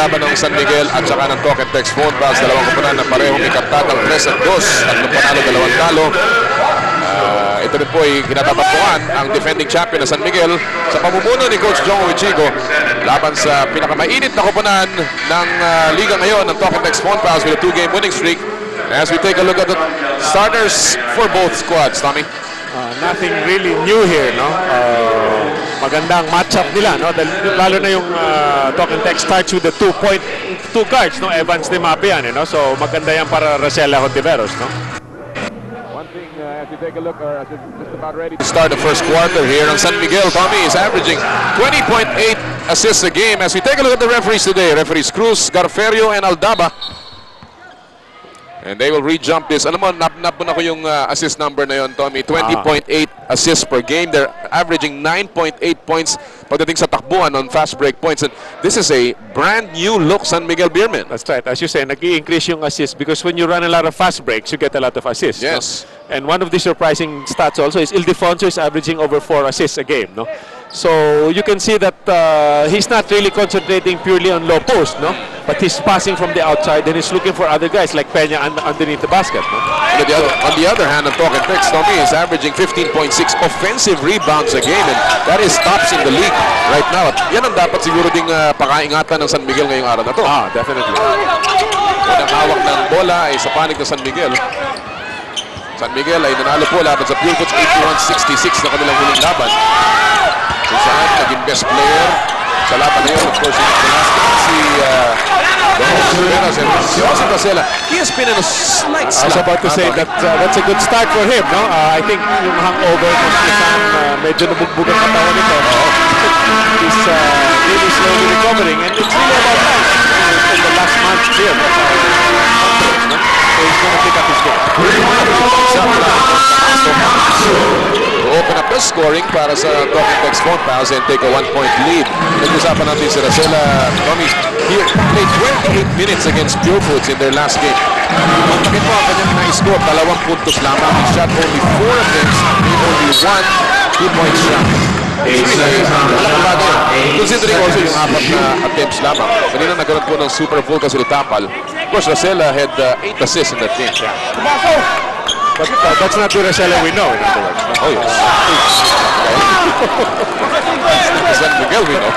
laban ng San Miguel at saka ng Talk and Text phone pass. Dalawang koponan na parehong may kartatang 3-2. Tatlong panalo, 2 talo. Ito rin po ay kinatatampuan ang defending champion na San Miguel sa pamumuno ni Coach Jong Uichigo laban sa pinakamainit na koponan ng liga ngayon ng Talk and Text phone pass with a 2-game winning streak. As we take a look at the starters for both squads, Tommy. Nothing really new here, no? Magandang matchup nila, no? Lalo na yung Talk and Text starts with the 2 guards, no? Evans, Demape yan, no? So maganda yan para Rosella Hontiveros, no? One thing as we take a look, as we're just about ready to start the first quarter here on San Miguel, Tommy is averaging 20.8 assists a game. As we take a look at the referees today, referees Cruz, Garferio, and Aldaba. And they will re-jump this. Alam mo, napun ako yung assist number na yun, Tommy. 20.8 assists per game. They're averaging 9.8 points pagdating sa takbuhan on fast break points. And this is a brand new look San Miguel Beermen. That's right. As you say, nag-i-increase yung assist because when you run a lot of fast breaks, you get a lot of assists. Yes. No? And one of the surprising stats also is Ildefonso is averaging over 4 assists a game, no? So you can see that he's not really concentrating purely on low post, no? But he's passing from the outside and he's looking for other guys like Peña underneath the basket, no? On the other hand, on Talk and Text, Tommy is averaging 15.6 offensive rebounds a game, and that is tops in the league right now. At yan ang dapat siguro ding pakaingatan ng San Miguel ngayong araw na to. Definitely. Unang hawak ng bola ay sa panig ng San Miguel. San Miguel ay nanalo po laban sa Pure Foods 81-66 na kanilang huling laban. Kung saan naging best player sa laban na yun, of course, si He has been in a slight slump. I was about to say that that's a good start for him, no? I think yung hangover ng Kisan, medyo nabugbugan katawan nito. He's really slowly recovering, and it's really about time in the last month here. So he's going to pick up his game. To open up the scoring para sa Talk and Text phone pass and take a 1-point lead. Nag-usapan natin si Rosella. Tommy, he played 28 minutes against Pure Foods in their last game. Bakit mo ang kanyang na-score? 2 puntos lamang. He shot only 4 attempts. He only 1 2-point shot. Malaking bagay. Considering also yung 4 na attempts lamang. Kanina nagkaroon po ng Super Bowl kasi Tapal. Of course, Rosella had 8 assists in that game. But that's not the Rosella we know, in other words. Oh, yes. San Miguel, we know.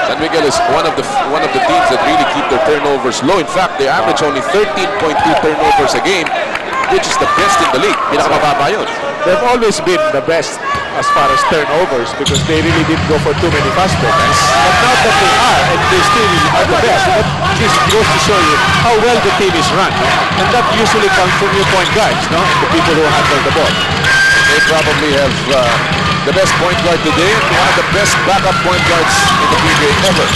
San Miguel is one of the teams that really keep their turnovers low. In fact, they average only 13.2 turnovers a game, which is the best in the league. Pinakamababa yun. They've always been the best as far as turnovers because they really didn't go for too many fast breaks. But now that they are, and they still are the best, that just goes to show you how well the team is run. No? And that usually comes from your point guards, no? The people who handle the ball. They probably have the best point guard today and one of the best backup point guards in the PBA ever.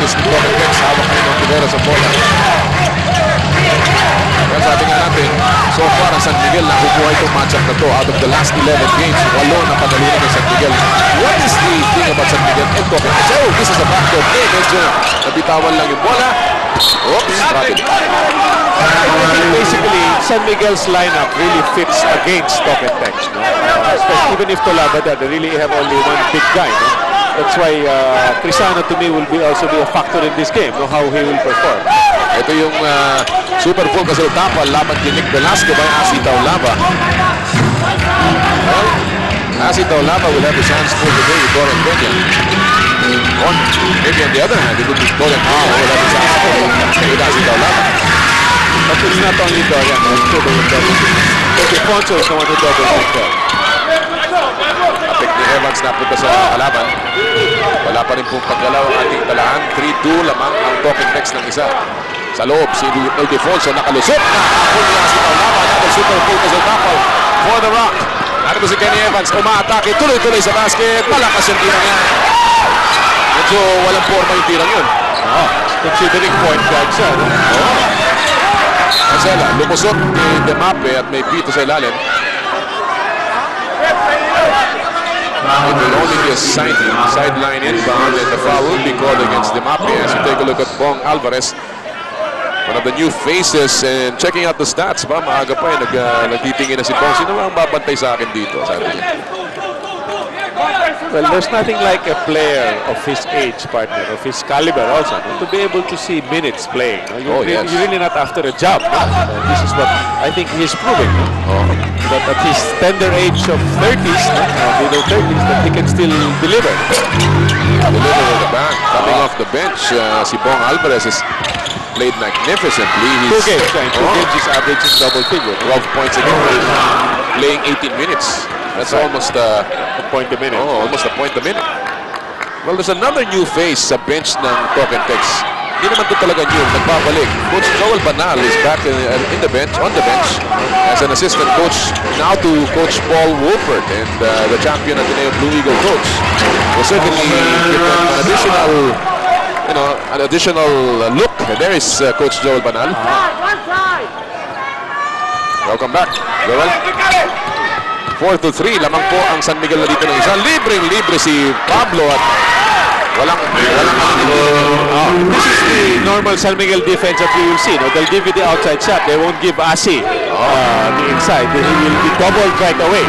This Talk and Text, hawak kayo ng Tibera sa bola. Kaya sabi nga natin, so far ang San Miguel nakukuha itong matchup na to. Out of the last 11 games, 8 na pagalunan ng San Miguel. What is the thing about San Miguel and Talk and Text? Oh, this is a backdoor play. Medyo nabitawan lang yung bola. Oops, traffic. Basically, San Miguel's lineup really fits against Talk and Text. No? Especially even if Tolabada, they really have only one big guy. No? That's why Crisano to me will also be a factor in this game, no? How he will perform. Ito yung Super Bowl kasi Tapal laban kay Nick Velasco by Asi Taulava. Well, Asi Taulava will have a chance for today with Dorian Peña. Or maybe on the other hand, it would be Dorian Peña who will have a chance for with Asi Taulava. But it's not only Dorian, also Ildefonso is the one who doubles it. Apek ni Evans napunta sa kalaban. Wala pa rin pong paggalaw ang ating talaan. 3-2 lamang ang Talk and Text ng isa. Sa loob, si Ildefonso nakalusot. Nakakapon niya si Taulava. Another super pull sa Tapal for the rock. Ano ba si Kenny Evans? Umaatake. Tuloy-tuloy sa basket. Malakas yung tirang yan. Medyo walang forma yung tirang yun. Considering point guard siya. No? Marcela, lumusot ni Demape at may pito sa ilalim. It will only be a sideline inbound and the foul will be called against Demape. As you take a look at Bong Alvarez, one of the new faces, and checking out the stats ba, maaga pa nagtitingin na si Bong. Sino ba ang babantay sa akin dito? Sabi niya. Well, there's nothing like a player of his age, partner, of his caliber also, no? To be able to see minutes playing. No? You're really not after a job. No? This is what I think he's proving. No? That at his tender age of 30s, middle 30s, that he can still deliver. Deliver with the back. Coming off the bench, si Bong Alvarez has played magnificently. Two games. Two games is averaging double figure. 12 points a game. Playing 18 minutes. That's almost a point a minute. Oh, almost a point a minute. Well, there's another new face sa bench ng Talk and Text. Hindi naman ito talaga new. Nagbabalik. Coach Joel Banal is back in the bench, on the bench, as an assistant coach now to Coach Paul Wolpert and the champion Ateneo Blue Eagle coach. Will certainly give them an additional look. There is Coach Joel Banal. Welcome back, Joel. 4-3, lamang po ang San Miguel na dito ng isa. Libreng-libre si Pablo at walang this is the normal San Miguel defense that we will see. No? They'll give you the outside shot. They won't give Asi the inside. He will be doubled right away.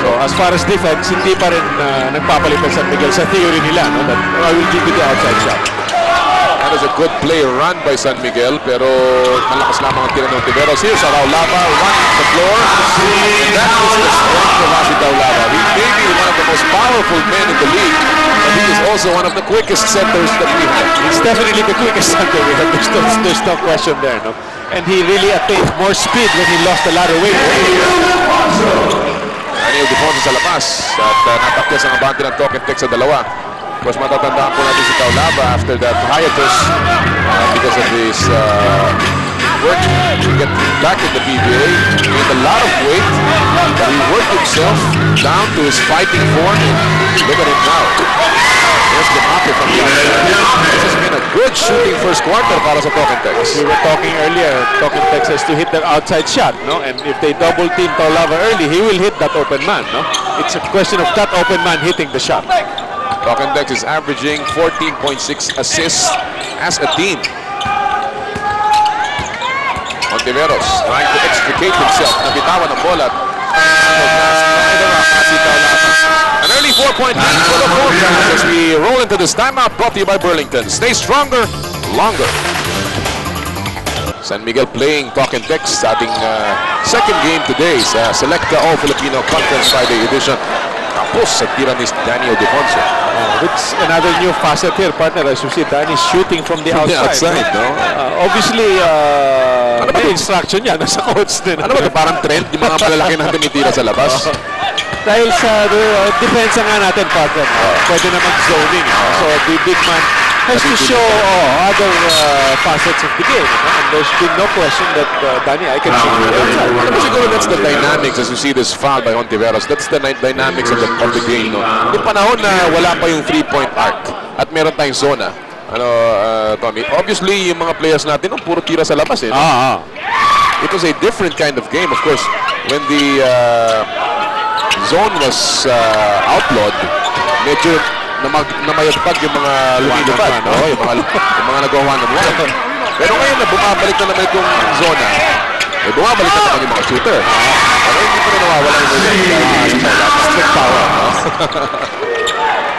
So as far as defense, hindi pa rin nagpapalit ang San Miguel sa theory nila. No? That I will give you the outside shot. That is a good play run by San Miguel, pero malakas lamang ang tira ng Tiberos. Here's Taulava, running the floor. That is the strength of Asi Taulava. He may be one of the most powerful men in the league, but he is also one of the quickest centers that we have. He's definitely the quickest center we have. There's no question there, no? And he really attained more speed when he lost a lot of weight. Daniel Defonso sa labas at natakya sa abante ng Talk and Text sa dalawa. Of course, matatandaan po natin si Taulava after that hiatus because of his work to get back in the PBA. He gained a lot of weight, but he worked himself down to his fighting form, and look at him now. There's Demape from the outside. This has been a good shooting first quarter para sa Talk and Text. We were talking earlier, Talk and Text has to hit their outside shot, no? And if they double team Taulava early, he will hit that open man, no? It's a question of that open man hitting the shot. Talk and Text is averaging 14.6 assists as a team. Ontiveros trying to extricate himself. Nabitawan ang bola. An early 4-point lead for the Forecast as we roll into this timeout, brought to you by Burlington. Stay stronger, longer. San Miguel playing Talk and Text sa ating second game today sa Selecta All-Filipino Conference Friday edition. Tapos sa tira ni Daniel Defonso. It's another new facet here, partner. As you see, Danny shooting from the outside. No? Obviously, may instruction yan nasa coach din. Ano ba ito? Parang trend yung mga malalaki na tumitira sa labas? Dahil sa depensa nga natin, partner, pwede naman zoning. So the big man has to show other facets of the game. And there's been no question that Danny, I can shoot from the outside. Siguro that's the dynamics as you see this foul by Ontiveros. That's the dynamics of the game. No? Yung panahon na wala pa yung 3-point arc at meron tayong zona. Tommy, obviously yung mga players natin puro tira sa labas. No? It was a different kind of game. Of course, when the zone was outlawed, medyo namayagpag yung mga lumilipad, no? yung mga nagawa ng one. Pero ngayon na bumabalik na naman itong zona, bumabalik na naman yung mga shooter. Pero hindi pa rin nawawala yung strict power. No?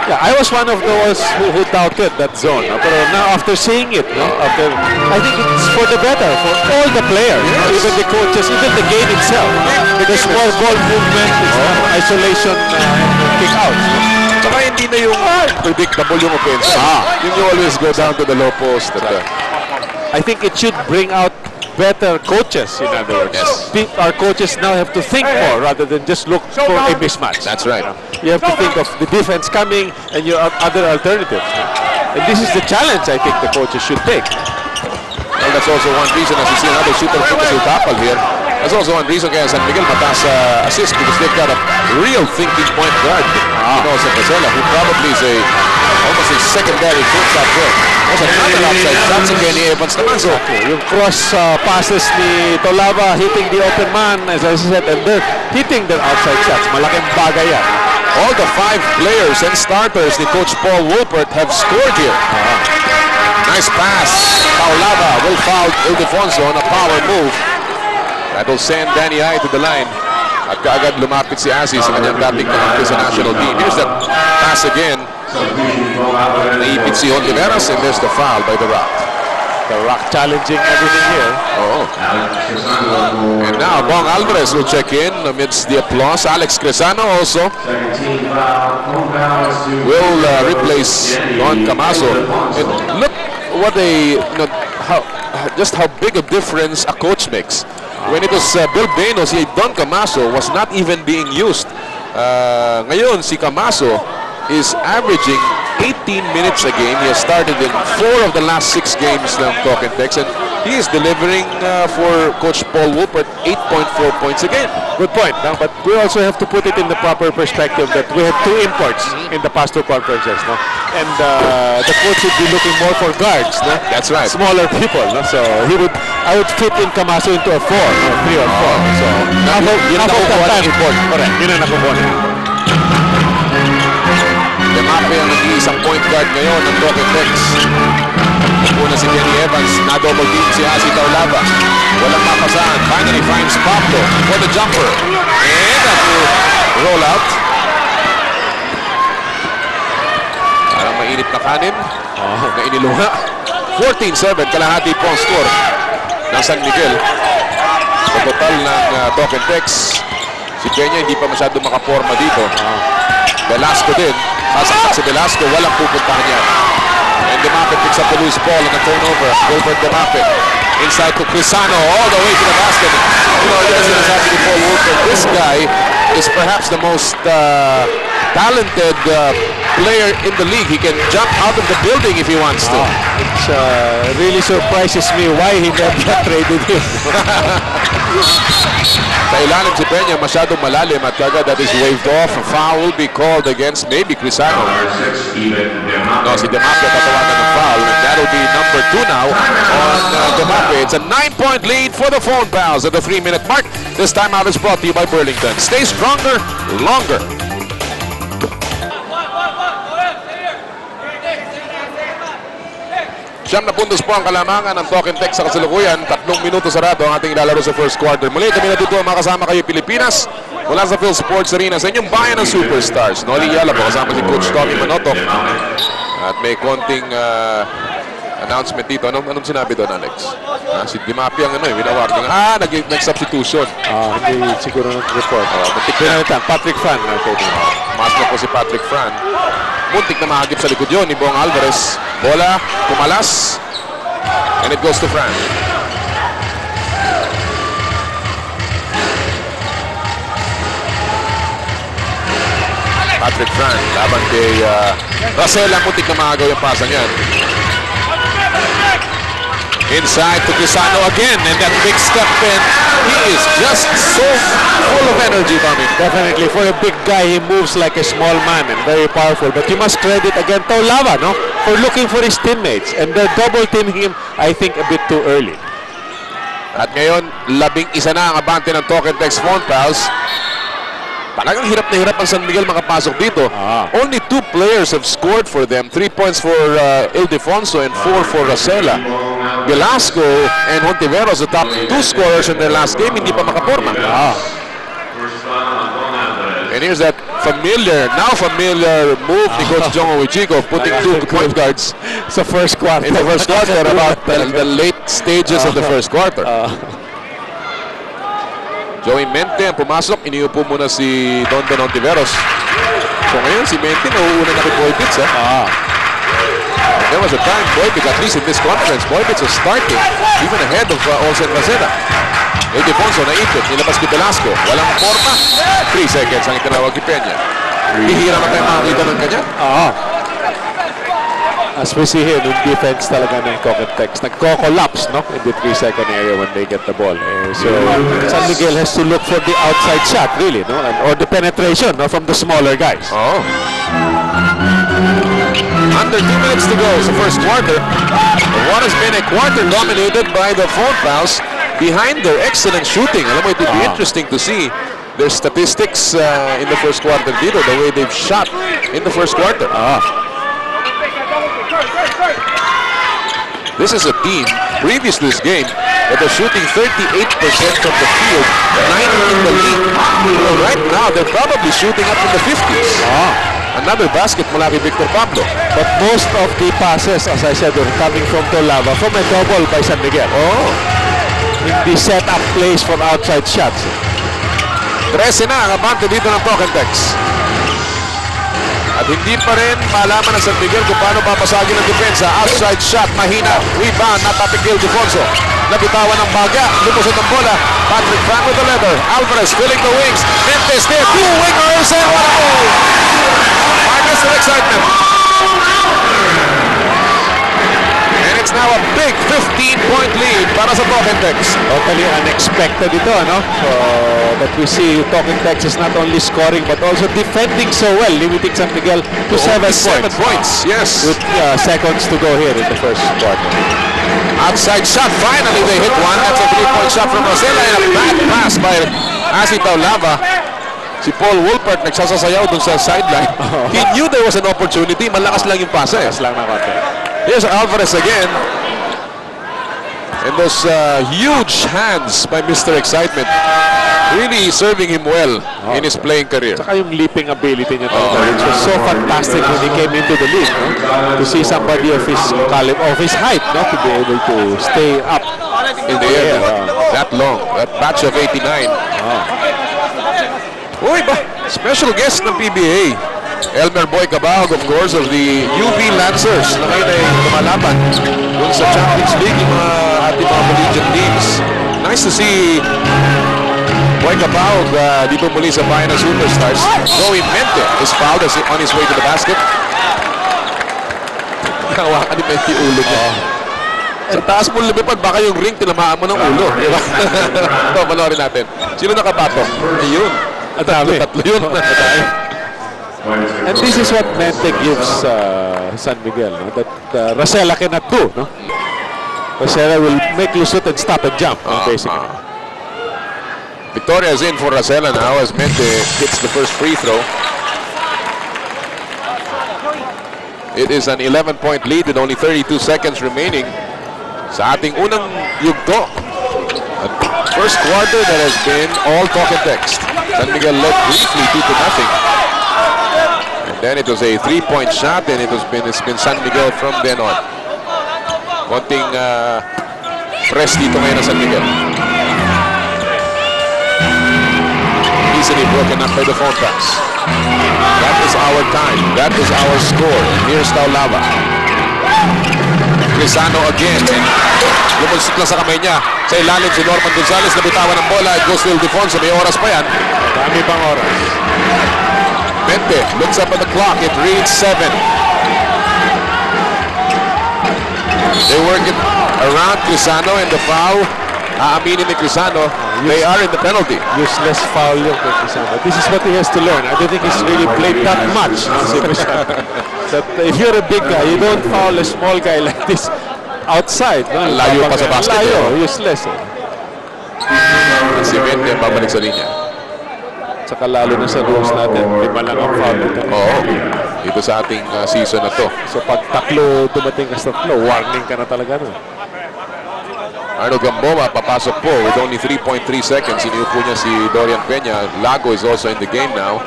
Yeah, I was one of those who doubted that zone. Pero now after seeing it, I think it's for the better for all the players, even the coaches, even the game itself. There's more ball movement, isolation, kick out. Saka hindi na yung predictable yung offense. You always go down to the low post. I think it should bring out better coaches, in other words. Yes. Our coaches now have to think more rather than just look for a mismatch. That's right. You have to think of the defense coming and your other alternatives. And this is the challenge I think the coaches should take. Well, that's also one reason, as you see another shooter focus will tackle here. That's also one reason kaya San Miguel mataas assist because they've got a real thinking point guard. Sa Casella, who probably is almost a secondary shortstop there. Also another outside shots again ni Evans naman. So, yung cross passes ni Taulava hitting the open man, as I said, and they're hitting their outside shots. Malaking bagay yan. All the 5 players and starters ni Coach Paul Wolpert have scored here. Nice pass. Taulava will foul Ildefonso on a power move. That will send Danny I to the line. At kaagad lumapit si Asi sa kanyang dating kakampi sa national team. Here's that pass again. Naipit si Hontiveros, and there's the foul by the Rock. The Rock challenging everything here. Oh. And now Bong Alvarez will check in amidst the applause. Alex Cresano also will replace Don Camaso. And look what just how big a difference a coach makes. When it was Bill Beno, si Don Camaso was not even being used. Ngayon si Camaso is averaging 18 minutes a game. He has started in 4 of the last 6 games ng Talk and Text, and he is delivering for Coach Paul Wolpert 8.4 points a game. Good point. But we also have to put it in the proper perspective that we had 2 imports in the past 2 conferences. No? And the coach would be looking more for guards. No? That's right. Smaller people. No? So I would fit in Camaso into a 4, 3 or 4. So yun ang nakukuha ng import. Correct. Yun ang nakukuha niya. Demape ang nag-iisang point guard ngayon ng Talk and Text. Una si Kenny Evans, na-double team si Asi Taulava. Walang mapasahan. Finally finds Pablo for the jumper. And that will roll out. Parang mainit na kanin na iniluha. 14-7, kalahati po ang score ng San Miguel. Sa total ng Talk and Text, si Peña hindi pa masyado makaporma dito. Velasco din. Sasaksak si Velasco, walang pupuntahan niya. And Demape picks up the loose ball and a turnover. Gilbert Demape inside to Crisano all the way to the basket. You know, yun ang sinasabi ni Paul Wolpert. This guy is perhaps the most talented player in the league. He can jump out of the building if he wants to. It really surprises me why he never traded him. Sa ilalim si Peña, masyadong malalim at kagad that is waved off. A foul will be called against maybe Crisano. No, si Demape tatawagan ng foul, and that will be number 2 now on Demape. It's a 9-point lead for the Phone Pals at the 3-minute mark. This timeout is brought to you by Burlington. Stay stronger, longer. Siyam na puntos po ang kalamangan ng Talk and Text sa kasalukuyan. 3 minuto sarado ang ating ilalaro sa first quarter. Muli kami natutuwa makasama kayo Pilipinas mula sa Phil Sports Arena sa inyong bayan ng superstars. Noli Yala po kasama si Coach Tommy Manoto. At may konting announcement dito. Anong sinabi doon, Alex? Si Demape ang winawarning. Nag-substitution. Hindi siguro nag-report. Patrick Fran. Mas na po si Patrick Fran. Muntik na mahagip sa likod yun ni Bong Alvarez. Bola, kumalas. And it goes to Fran. Patrick Fran, laban kay Rosella. Muntik na mahagaw yung pasa niyan. Inside to Crisano again, and that big step in. He is just so full of energy, Tommy. Definitely, for a big guy, he moves like a small man and very powerful. But you must credit again Taulava, no, for looking for his teammates, and they're double teaming him, I think, a bit too early. At ngayon, 11 na ang abante ng Talk and Text Phone Pals. Talagang hirap na hirap ang San Miguel makapasok dito. Only 2 players have scored for them. 3 points for Ildefonso and 4 for Rosella. Velasco and Hontiveros, the top 2 scorers in their last game, hindi pa makaporma. And here's that now familiar move ni Coach Jongo Wichigo, putting 2 point guards sa first quarter. In the first quarter, about the late stages of the first quarter. Joey Mente ang pumasok, iniupo muna si Don Hontiveros. So ngayon si Mente nauuna na kay Boybits. There was a time Boybits, at least in this conference, Boybits was starting even ahead of Olsen Rosella. Ildefonso naipit, nilabas kay Velasco. Walang forma. 3 seconds ang itinawag kay Peña. Bihira na tayo makakita ng kanya. As we see here, yung defense talaga ng Talk and Text, nagko-collapse, no, in the 3-second area when they get the ball. So San Miguel has to look for the outside shot, really, no, or the penetration, no, from the smaller guys. Under 2 minutes to go sa first quarter. What has been a quarter dominated by the Phone Pals behind their excellent shooting. Alam mo, it would be interesting to see their statistics in the first quarter dito, the way they've shot in the first quarter. This is a team, previous to this game, that are shooting 38% from the field, 9 in the league. Well, right now, they're probably shooting up in the 50s. Another basket mula kay Victor Pablo. But most of the passes, as I said, were coming from Tolava, from a double by San Miguel. In the setup plays for outside shots. 13 na ang abante dito ng Tokentex. At hindi pa rin malaman ng San Miguel kung paano papasagin ang depensa. Outside shot, mahina. Rebound, napapigil Defonso. Nabitawan ng baga. Lumusot ang bola. Patrick Frank with the leather. Alvarez filling the wings. Mentes there. Two wingers and what a goal! Marcus of excitement. And it's now a big 15-point lead para sa Tokentex. Totally unexpected ito, no? So, that we see Tokentex is not only scoring but also defending so well, limiting San Miguel to 7 points. Yes. With seconds to go here in the first quarter. Outside shot. Finally, they hit one. That's a 3-point shot from Rosella and a bad pass by Asi Taulava. Si Paul Wolpert nagsasasayaw dun sa sideline. He knew there was an opportunity. Malakas lang yung pasa. Malakas lang na konti. Here's Alvarez again. And those huge hands by Mr. Excitement really serving him well in his playing career. Saka yung leaping ability niya talaga, which was so fantastic when he came into the league. No? To see somebody of his caliber, of his height, no? To be able to stay up in the air that long. That batch of 89. Uy ba? Special guest ng PBA. Elmer Boy Cabag, of course, of the UV Lancers na ngayon ay lumalaban dun sa Champions League, yung mga ating mga collegiate teams. Nice to see Boy Cabag dito muli sa bayan ng Superstars. Joey Mente is fouled on his way to the basket. Hawakan ni Mente ulo niya. Sa taas mo lumipad, baka yung ring tinamaan mo ng ulo. Diba? Ito, panoorin natin. Sino nakapato? Ayun. Tatlo yun. And this is what Mente gives San Miguel, no? That Rosella cannot do. No? Rosella will make you shoot and stop and jump, basically. Victoria is in for Rosella now as Mente hits the first free throw. It is an 11-point lead with only 32 seconds remaining sa ating unang yugto. First quarter that has been all talk and text. San Miguel led briefly 2-0. And then it was a 3-point shot, and it's been San Miguel from then on. Konting press dito ngayon ng San Miguel. Easily broken up by the phone pass. That is our time. That is our score. Here's Taulava. Crisano again. Lumusot lang sa kamay niya. Sa ilalim si Norman Gonzalez. Nabitawan ng bola. It goes to Ildefonso. May oras pa yan. Dami pang oras. Mente looks up at the clock. It reads 7. They work it around Crisano and the foul. Aaminin ni Crisano. They are in the penalty. Useless foul yung Crisano. This is what he has to learn. I don't think he's really played that much. That if you're a big guy, you don't foul a small guy like this outside. No? Layo pa sa basket. Layo, useless. Si Mente ang babalik sa linya. Saka lalo na sa rules natin, 5 lang ang foul nito. Oo. Dito sa ating season na to. So pag taklo dumating ka sa tatlo, warning ka na talaga. No? Arnold Gamboa papasok po with only 3.3 seconds. Iniupo niya si Dorian Peña. Lago is also in the game now.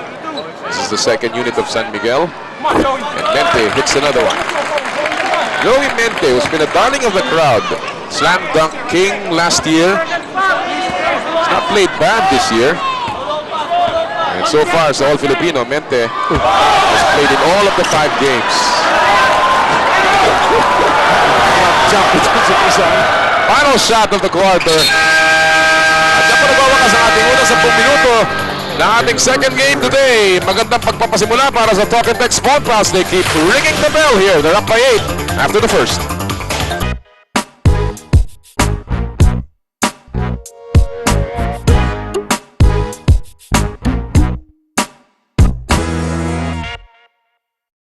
This is the second unit of San Miguel. And Mente hits another one. Joey Mente, who's been a darling of the crowd. Slam dunk king last year. He's not played bad this year. And so far, as all Filipino, Mente has played in all of the 5 games. Final shot of the quarter. At yan po nagwawakas ang ating unang 10 minuto ng ating second game today. Magandang pagpapasimula para sa Talk and Text Phone Pass. They keep ringing the bell here. They're up by 8 after the first.